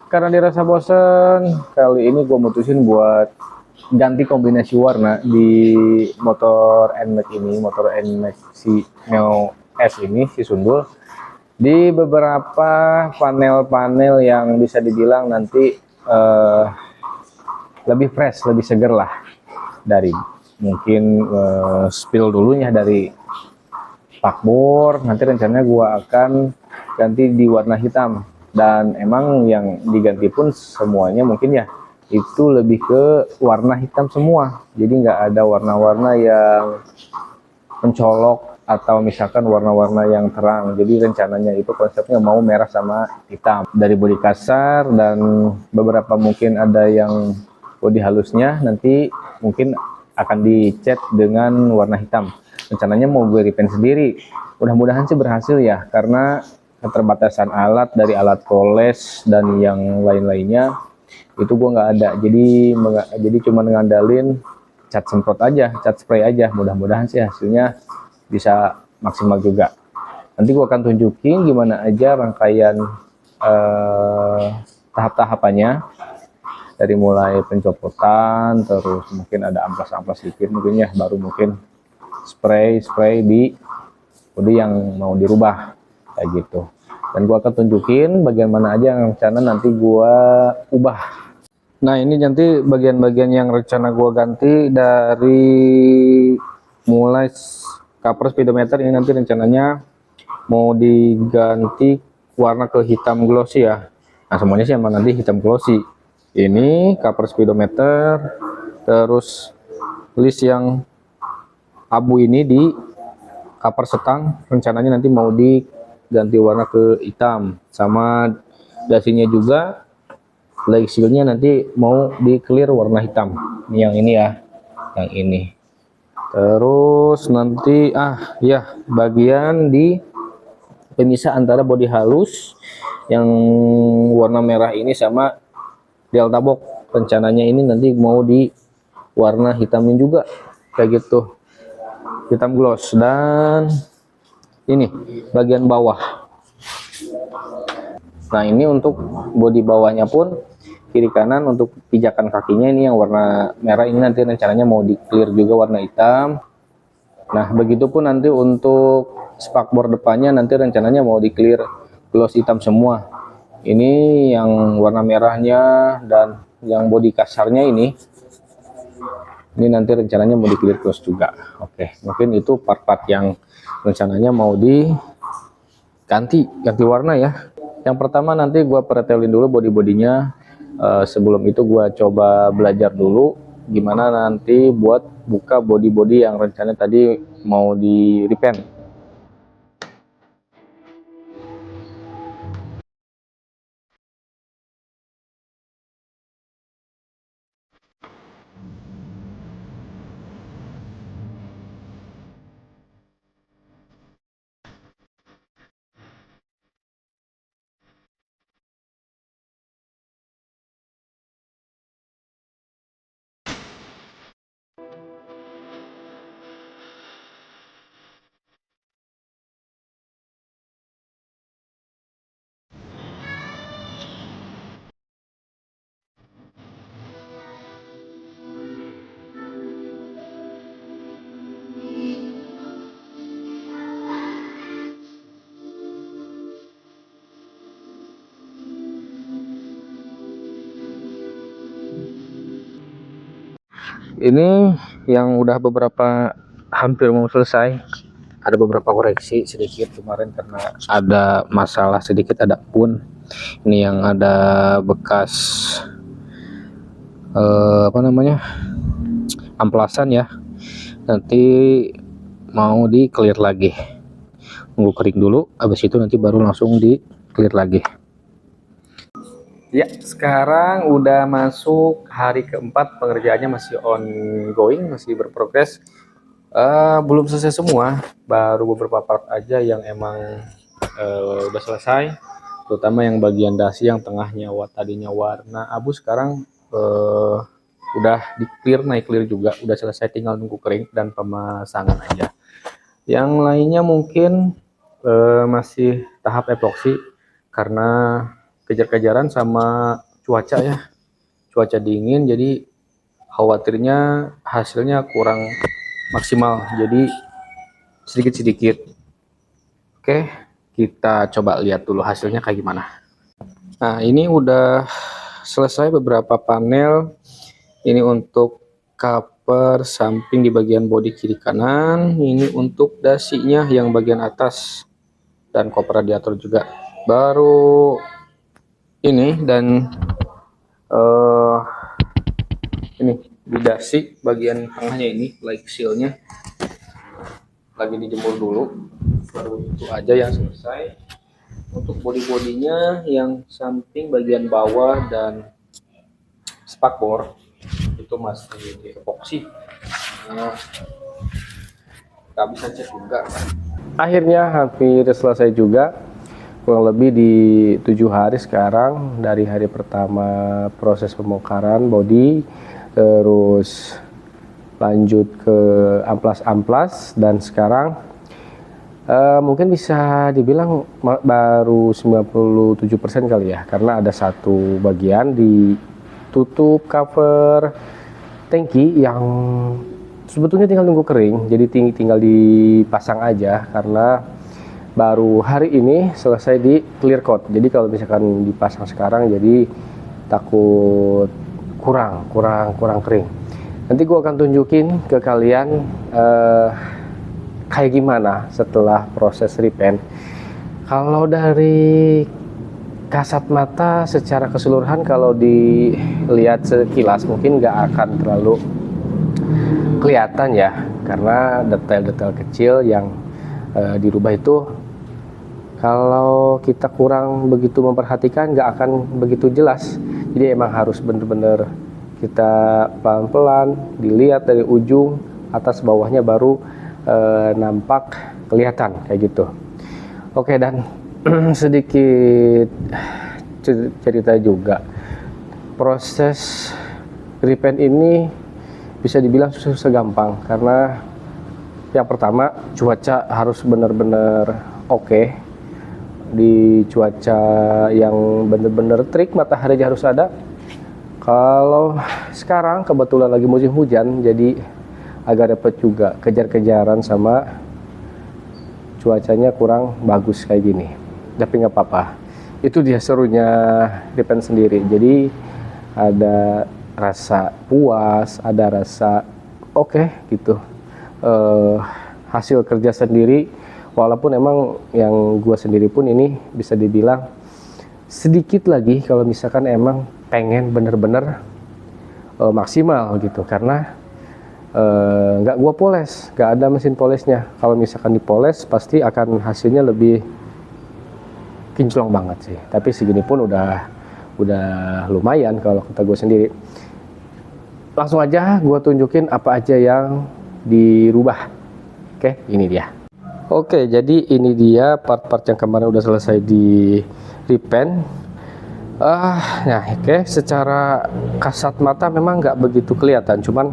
Karena dirasa bosen, kali ini gue mutusin buat ganti kombinasi warna di motor NMAX ini, motor NMAX si Neo S ini, si Sundul. Di beberapa panel-panel yang bisa dibilang nanti lebih fresh, lebih seger lah. Dari mungkin spill dulunya dari spakbor, nanti rencananya gue akan ganti di warna hitam. Dan emang yang diganti pun semuanya mungkin ya itu lebih ke warna hitam semua, jadi nggak ada warna-warna yang mencolok atau misalkan warna-warna yang terang. Jadi rencananya itu konsepnya mau merah sama hitam dari bodi kasar, dan beberapa mungkin ada yang bodi halusnya nanti mungkin akan dicat dengan warna hitam. Rencananya mau gue repaint sendiri, mudah-mudahan sih berhasil ya, karena keterbatasan alat dari alat poles dan yang lain-lainnya itu gue nggak ada, jadi cuma ngandalin cat semprot aja, cat spray aja. Mudah-mudahan sih hasilnya bisa maksimal juga. Nanti gue akan tunjukin gimana aja rangkaian tahap-tahapannya, dari mulai pencopotan, terus mungkin ada amplas-amplas sedikit mungkin ya, baru mungkin spray di bodi yang mau dirubah kayak gitu. Dan gua akan tunjukin bagian mana aja yang rencana nanti gua ubah. Nah, ini nanti bagian-bagian yang rencana gua ganti, dari mulai cover speedometer ini nanti rencananya mau diganti warna ke hitam glossy ya. Nah, semuanya sih emang nanti hitam glossy. Ini cover speedometer, terus list yang abu ini di cover setang rencananya nanti mau diganti warna ke hitam, sama dasinya juga leg shieldnya nanti mau di clear warna hitam. Ini yang ini ya, yang ini. Terus nanti ya bagian di pemisah antara bodi halus yang warna merah ini sama delta box, rencananya ini nanti mau di warna hitamin juga kayak gitu, hitam gloss. Dan ini bagian bawah. Nah, ini untuk bodi bawahnya pun kiri kanan untuk pijakan kakinya ini yang warna merah, ini nanti rencananya mau di clear juga warna hitam. Nah, begitupun nanti untuk spakbor depannya nanti rencananya mau di clear gloss hitam semua. Ini yang warna merahnya dan yang bodi kasarnya ini nanti rencananya mau di clear gloss juga. Oke, mungkin itu part-part yang rencananya mau ganti warna ya. Yang pertama nanti gua pretelin dulu bodi-bodinya. Sebelum itu gua coba belajar dulu gimana nanti buat buka bodi-bodi yang rencananya tadi mau di repaint. Ini yang udah beberapa hampir mau selesai, ada beberapa koreksi sedikit kemarin karena ada masalah sedikit, ada pun ini yang ada bekas amplasan ya, nanti mau di clear lagi, nunggu kering dulu, habis itu nanti baru langsung di clear lagi. Ya, sekarang udah masuk hari keempat, pengerjaannya masih ongoing, masih berprogres. Belum selesai semua, baru beberapa part aja yang emang udah selesai, terutama yang bagian dasi yang tengahnya tadinya warna abu sekarang udah di clear, naik clear juga, udah selesai, tinggal nunggu kering dan pemasangan aja. Yang lainnya mungkin masih tahap epoksi, karena kejar-kejaran sama cuaca ya, cuaca dingin, jadi khawatirnya hasilnya kurang maksimal, jadi sedikit-sedikit. Oke, kita coba lihat dulu hasilnya kayak gimana. Nah, ini udah selesai beberapa panel. Ini untuk cover samping di bagian bodi kiri kanan, ini untuk dasinya yang bagian atas dan koper radiator juga. Baru ini dan ini di dasi bagian tengahnya ini like sealnya lagi dijemur dulu, baru itu aja yang selesai. Untuk bodi-bodinya yang samping bagian bawah dan spakbor itu masih di epoxy. Nah, nggak bisa cek juga. Akhirnya hampir selesai juga, kurang lebih di 7 hari sekarang dari hari pertama proses pembongkaran bodi, terus lanjut ke amplas-amplas, dan sekarang mungkin bisa dibilang baru 97% kali ya, karena ada satu bagian ditutup cover tangki yang sebetulnya tinggal nunggu kering, jadi tinggal dipasang aja karena baru hari ini selesai di clear coat. Jadi kalau misalkan dipasang sekarang jadi takut kurang kering. Nanti gua akan tunjukin ke kalian kayak gimana setelah proses repaint. Kalau dari kasat mata secara keseluruhan, kalau dilihat sekilas mungkin nggak akan terlalu kelihatan ya, karena detail-detail kecil yang dirubah itu kalau kita kurang begitu memperhatikan nggak akan begitu jelas. Jadi emang harus bener-bener kita pelan-pelan dilihat dari ujung atas bawahnya, baru nampak kelihatan kayak gitu. Oke, dan sedikit cerita juga, proses repaint ini bisa dibilang susah gampang karena yang pertama cuaca harus benar-benar oke. Di cuaca yang benar-benar terik, matahari harus ada. Kalau sekarang kebetulan lagi musim hujan, jadi agak repot juga, kejar-kejaran sama cuacanya kurang bagus kayak gini. Tapi nggak apa-apa, itu dia serunya repaint sendiri. Jadi ada rasa puas, ada rasa oke gitu. Hasil kerja sendiri, walaupun emang yang gua sendiri pun ini bisa dibilang sedikit lagi kalau misalkan emang pengen bener-bener maksimal gitu, karena nggak gua poles, nggak ada mesin polesnya. Kalau misalkan dipoles pasti akan hasilnya lebih kinclong banget sih, tapi segini pun udah lumayan kalau kata gue sendiri. Langsung aja gue tunjukin apa aja yang dirubah. Oke, ini dia. Oke, jadi ini dia part-part yang kemarin udah selesai di repaint. Nah, oke, secara kasat mata memang nggak begitu kelihatan, cuman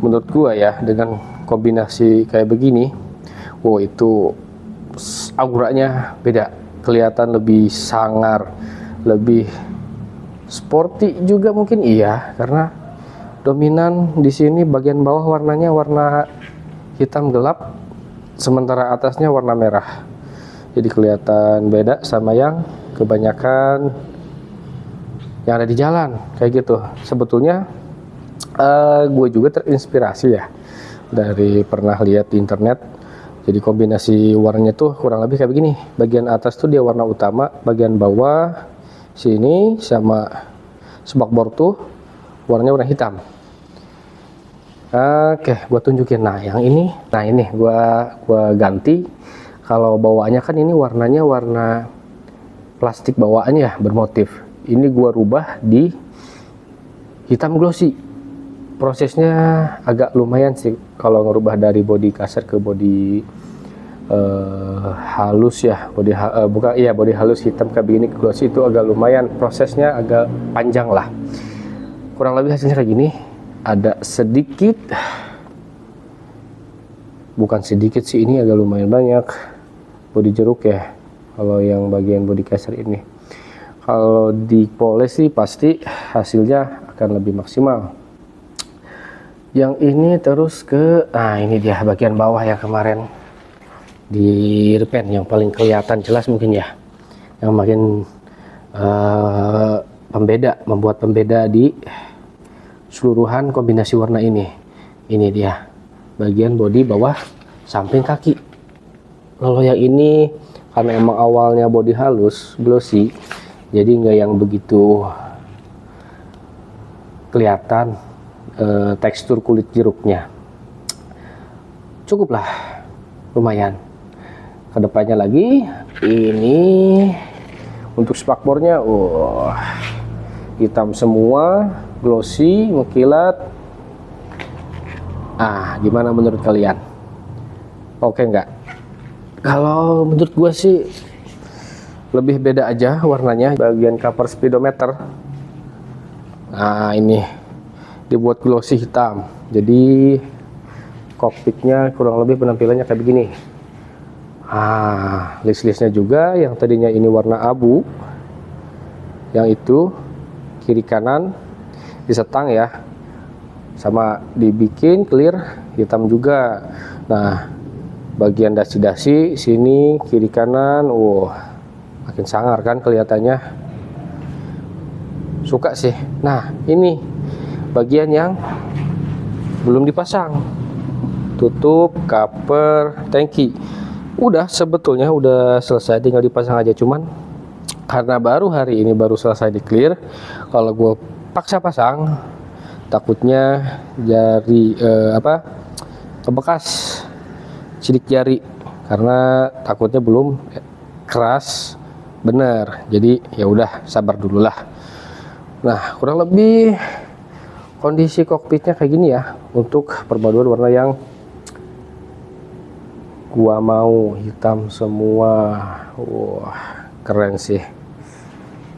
menurut gua ya, dengan kombinasi kayak begini, wow, itu auranya beda, kelihatan lebih sangar, lebih sporty juga mungkin, iya, karena dominan di sini bagian bawah warnanya warna hitam gelap, sementara atasnya warna merah, jadi kelihatan beda sama yang kebanyakan yang ada di jalan kayak gitu. Sebetulnya gue juga terinspirasi ya dari pernah lihat di internet. Jadi kombinasi warnanya tuh kurang lebih kayak begini. Bagian atas tuh dia warna utama, bagian bawah sini sama spakbor tuh warnanya warna hitam. Oke, gue tunjukin. Nah, yang ini, gue ganti. Kalau bawaannya kan ini warnanya warna plastik bawaannya ya, bermotif. Ini gue rubah di hitam glossy. Prosesnya agak lumayan sih kalau ngerubah dari bodi kasar ke bodi halus ya, bodi halus hitam ke begini ke glossy, itu agak lumayan, prosesnya agak panjang lah. Kurang lebih hasilnya kayak gini. Ada sedikit, bukan sedikit sih, ini agak lumayan banyak bodi jeruk ya kalau yang bagian bodi kasar ini. Kalau dipoles sih pasti hasilnya akan lebih maksimal. Yang ini terus ke, nah ini dia bagian bawah yang kemarin di repaint, yang paling kelihatan jelas mungkin ya, yang makin membuat pembeda di seluruhan kombinasi warna ini. Ini dia bagian bodi bawah samping kaki. Kalau yang ini karena emang awalnya bodi halus glossy, jadi nggak yang begitu kelihatan tekstur kulit jeruknya. Cukuplah, lumayan. Kedepannya lagi ini untuk spakbornya, hitam semua, glossy, mengkilat. Gimana menurut kalian? Oke nggak? Kalau menurut gue sih lebih beda aja warnanya. Bagian cover speedometer, nah ini dibuat glossy hitam, jadi kokpitnya kurang lebih penampilannya kayak begini. List-listnya juga yang tadinya ini warna abu, yang itu kiri kanan disetang ya, sama dibikin clear hitam juga. Nah, bagian dasi-dasi sini kiri kanan, makin sangar kan kelihatannya. Suka sih. Nah, ini bagian yang belum dipasang, tutup cover tangki. Udah, sebetulnya udah selesai, tinggal dipasang aja, cuman karena baru hari ini baru selesai di clear, kalau gue paksa pasang takutnya jari kebekas sidik jari, karena takutnya belum keras bener. Jadi ya udah, sabar dulu lah. Nah, kurang lebih kondisi kokpitnya kayak gini ya, untuk perpaduan warna yang gua mau, hitam semua. Wah, keren sih.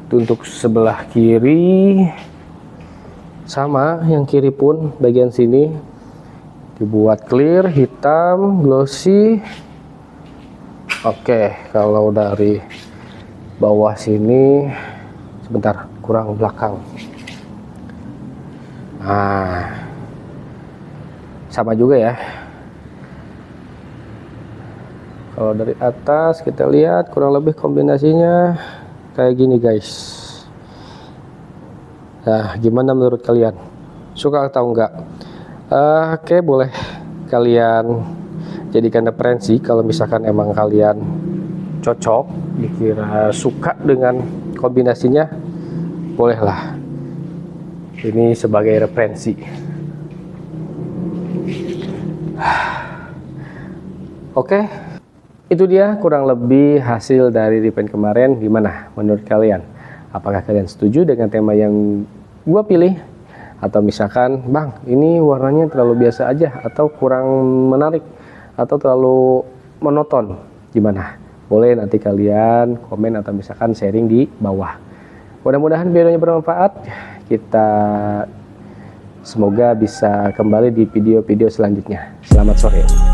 Itu untuk sebelah kiri, sama yang kiri pun bagian sini dibuat clear hitam glossy. Oke, kalau dari bawah sini, sebentar, kurang belakang. Sama juga ya. Kalau dari atas kita lihat kurang lebih kombinasinya kayak gini guys. Nah, gimana menurut kalian? Suka atau enggak? Oke, boleh kalian jadikan referensi kalau misalkan emang kalian cocok, dikira suka dengan kombinasinya, bolehlah. Ini sebagai referensi. Oke, itu dia kurang lebih hasil dari repaint kemarin. Gimana menurut kalian? Apakah kalian setuju dengan tema yang gua pilih? Atau misalkan, bang, ini warnanya terlalu biasa aja, atau kurang menarik, atau terlalu monoton, gimana? Boleh nanti kalian komen atau misalkan sharing di bawah. Mudah-mudahan videonya bermanfaat. Kita semoga bisa kembali di video-video selanjutnya. Selamat sore.